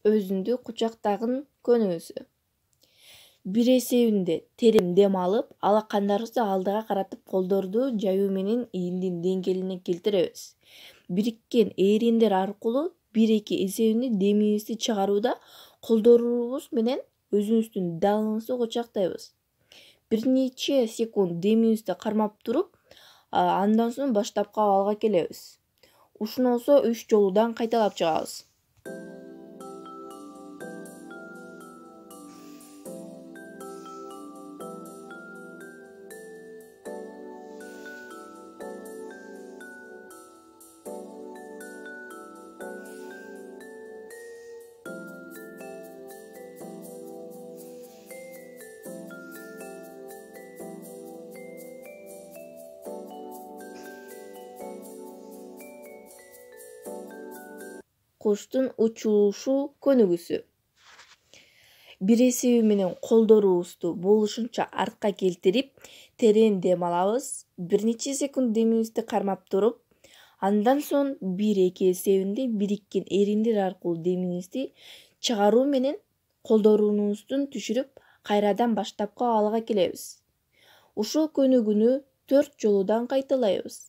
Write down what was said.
өзүндү кучактаган көнүгүүсү. Бир эсебинде терим дем алып, алакандарыбызды алдыга каратып колдорду жаюу менен ийиндин деңгээлине келтиребиз. Бириккен ээриндер аркылуу 1-2 эсебинде демибизди чыгарууда колдорубуз менен өзүбүздүн далыбызды кучактайбыз. Бир нече секунд демибизди кармап туруп, андан соң баштапкы абалга келебиз. Ушунусу 3 жолудан кайталап чыгабыз. Куштун учушу көнүгүүсү. Бир эсеби менен колдорубузду болушунча артка келтирип, терең дем алабыз. Бир нече секунд демибизди кармап туруп, андан соң 1-2 эсебинде бириккен ээриндер аркылуу демибизди чыгаруу менен колдоруубузду түшүрүп, кайрадан баштапкы абалга келебиз. Ушул көнүгүүнү 4 жолудан кайталайбыз.